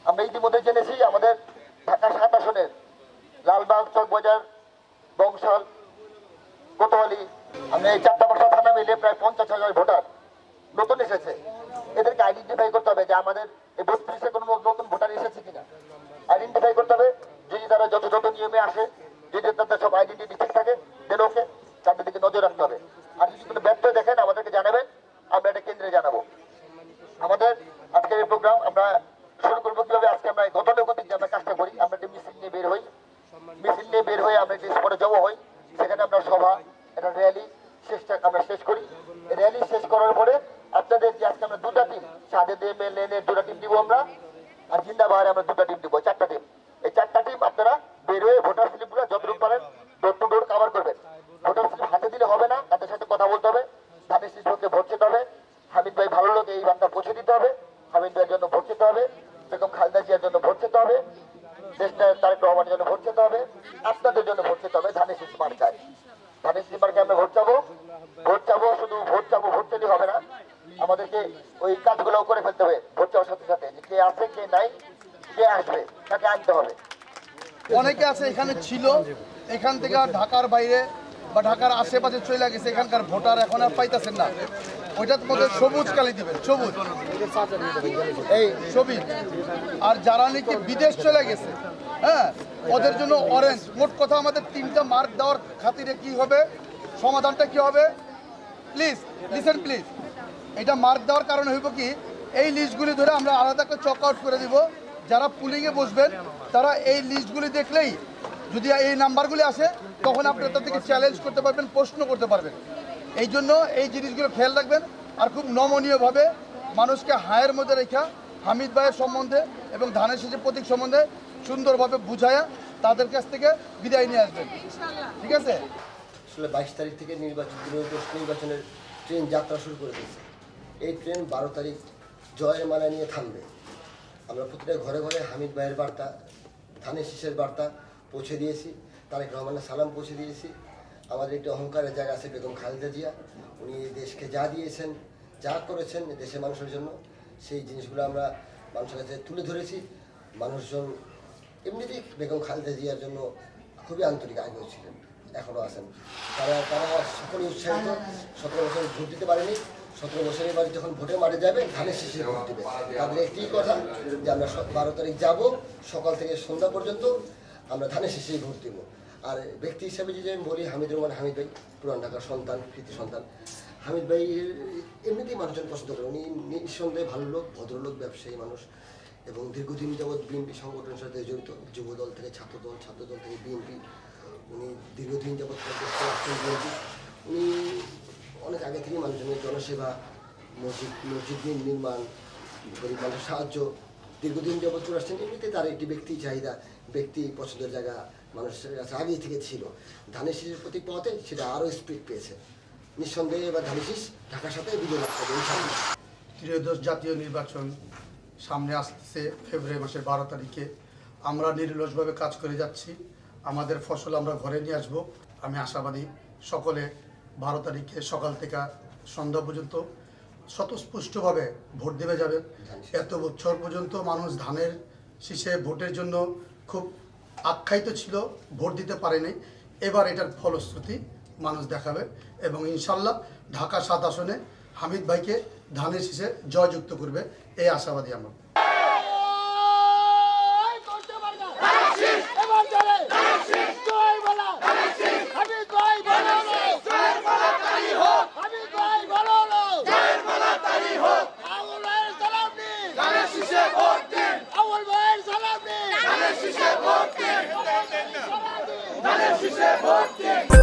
আমরা ইতিমধ্যে জেনেছি আমাদের ঢাকা ৭ আসনের লালবাগ, চকবাজার, বংশাল, কোতোয়ালি, আমরা এই 4টা বাসা থানা মিলে প্রায় 50,000 ভোটার নতুন এসেছে। এদেরকে আইডেন্টিফাই করতে হবে যে আমাদের এই 32-এ কোনো নতুন ভোটার এসেছে কিনা আইডেন্টিফাই করতে হবে। যদি তারা যথাযথ নিয়মে আসে, যদি তাদের সব আইডেন্টিটি ঠিক থাকে, দেন ওকে, তাদের দিকে নজর রাখতে হবে। আর যদি কোনো ব্যর্থ দেখেন আমাদেরকে জানাবেন, আমরা এটা কেন্দ্রে জানাবো। আমাদের আজকের এই প্রোগ্রাম আমরা শুরু করবো কিভাবে, আজকে আমরা গতানুগতিক যে আমরা কাজটা করি, আমরা একটা মিছিল নিয়ে বের হই, মিছিল নিয়ে বের হয়ে আমরা একটা স্পটে জমা হই, সেখানে আমরা সভা, একটা র্যালি আমরা শেষ করি। র্যালি শেষ করার পরে আপনাদের যে আজকে আমরা 2টা টিম, শাহেদ লেনের 2টা টিম দিব আমরা, আর জিন্দাবাহারে আমরা 2টা টিম দিব, 4টা টিম। এই 4টা টিম আপনারা বের হয়ে ভোটার স্লিপগুলো যতটুকু পারেন ডোর টু ডোর কভার করবেন। ভোটার স্লিপ হাতে দিলে হবে না, তাদের সাথে কথা বলতে হবে, ধানের শিশুকে ভোট চেতে হবে, হামিদ ভাই ভালো লোক এই বার্তা পৌঁছে দিতে হবে, হামিদ ভাইয়ের জন্য ভোট চেতে হবে, বেগম খালেদা জিয়ার জন্য ভোট চেতে হবে, দেশটা তারেক রহমানের জন্য ভোট চেতে হবে, আপনাদের জন্য ভোট চেতে হবে। ধানের শিশু মার্কায়, ধানের শিশু মার্কায় আমরা ভোট চাবো, শুধু ভোট চাবো, ভোট চাইলে হবে না, আমাদেরকে ওই কাজগুলো করে ফেলতে হবে। ভোট চাওয়ার সাথে সাথে কে আছে কে নাই, কে আসবে তাকে আনতে হবে। অনেকে আছে এখানে ছিল, এখান থেকে ঢাকার বাইরে বা ঢাকার আশেপাশে চলে গেছে, এখানকার ভোটার এখন আর পাইতেছেন না। ওইটার মধ্যে সবুজ কালি দিবেন, সবুজ, এই সবুজ। আর যারা নাকি বিদেশ চলে গেছে, হ্যাঁ, ওদের জন্য অরেঞ্জ। মোট কথা আমাদের 3টা মার্ক দেওয়ার খাতিরে কি হবে, সমাধানটা কি হবে, প্লিজ লিসেন প্লিজ। এটা মার্ক দেওয়ার কারণে হইব কি, এই লিস্টগুলি ধরে আমরা আলাদা করে চক আউট করে দিব। যারা পুলিংয়ে বসবেন তারা এই লিস্টগুলি দেখলেই যদি এই নাম্বারগুলি আসে, তখন আপনারা তাদেরকে চ্যালেঞ্জ করতে পারবেন, প্রশ্ন করতে পারবেন। এই জন্য এই জিনিসগুলো খেয়াল রাখবেন। আর খুব নমনীয়ভাবে মানুষকে হায়ের মধ্যে রেখা হামিদ ভাইয়ের সম্বন্ধে এবং ধানের শীষের প্রতীক সম্বন্ধে সুন্দরভাবে বুঝায়া তাদের কাছ থেকে বিদায় নিয়ে আসবেন, ঠিক আছে? আসলে 22 তারিখ থেকে নির্বাচনের ট্রেন যাত্রা শুরু করে দিয়েছে। এই ট্রেন 12 তারিখ জয়ের মালা নিয়ে থামবে। আমরা প্রতিটা ঘরে ঘরে হামিদ ভাইয়ের বার্তা, ধানের শীষের বার্তা পৌঁছে দিয়েছি, তারেক রহমানের সালাম পৌঁছে দিয়েছি। আমাদের একটি অহংকারের জায়গা আছে বেগম খালেদা জিয়া, উনি দেশকে যা দিয়েছেন, যা করেছেন দেশের মানুষের জন্য, সেই জিনিসগুলো আমরা মানুষের কাছে তুলে ধরেছি। মানুষজন এমনিতেই বেগম খালেদা জিয়ার জন্য খুবই আন্তরিক আগ্রহ ছিলেন, এখনও আছেন। তারা সকলে উৎসাহিত। 17 বছর ভোট দিতে পারেনি, 17 বছরের বাড়ি যখন ভোটের মাঠে যাবে ধানের শীষে ভোট দেবে। তাদের একটি কথা যে আমরা 12 তারিখ যাব, সকাল থেকে সন্ধ্যা পর্যন্ত আমরা ধানের শীষেই ভোট দেবো। আর ব্যক্তি হিসাবে যদি আমি বলি, হামিদ ভাই পুরান ঢাকার সন্তান, কৃতি সন্তান। হামিদ ভাই এমনিতেই মানুষজন পছন্দ করে, উনি নিঃসন্দেহে ভালো লোক, ভদ্রলোক, ব্যবসায়ী মানুষ এবং দীর্ঘদিন যাবৎ বিএনপি সংগঠনের সাথে জড়িত। যুবদল থেকে ছাত্রদল, ছাত্রদল থেকে বিএনপি, উনি দীর্ঘদিন যাবৎ বিএনপি। উনি অনেক আগে থেকেই মানুষজনের জনসেবা, মসজিদ নির্মাণ, গরিব মানুষের সাহায্য দীর্ঘদিন যাবৎ করে আসছেন। এমনিতে তার একটি ব্যক্তি চাহিদা, ব্যক্তি পছন্দের জায়গা মানুষের কাছে আগেই থেকে ছিল। ধানের শীষের প্রতীক পাওয়াতে সেটা আরও স্পিড পেয়েছে। নিঃসন্দেহে এবার ধানের শীষ ঢাকার সাথে বিজয় লাভ করবে। ত্রয়োদশ জাতীয় নির্বাচন সামনে আসতেছে ফেব্রুয়ারি মাসের 12 তারিখে। আমরা নিরলসভাবে কাজ করে যাচ্ছি, আমাদের ফসল আমরা ঘরে নিয়ে আসব। আমি আশাবাদী সকলে 12 তারিখে সকাল থেকে সন্ধ্যা পর্যন্ত স্বতঃস্ফূর্তভাবে ভোট দেবে যাবেন। এত বছর পর্যন্ত মানুষ ধানের শীষে ভোটের জন্য খুব আখ্যায়িত ছিল, ভোট দিতে পারেনি। এবার এটার ফলশ্রুতি মানুষ দেখাবে এবং ইনশাল্লাহ ঢাকা 7 আসনে হামিদ ভাইকে ধানের শীষে জয়যুক্ত করবে, এই আশাবাদী আমরা। ধানের শীষে ভোট দিন।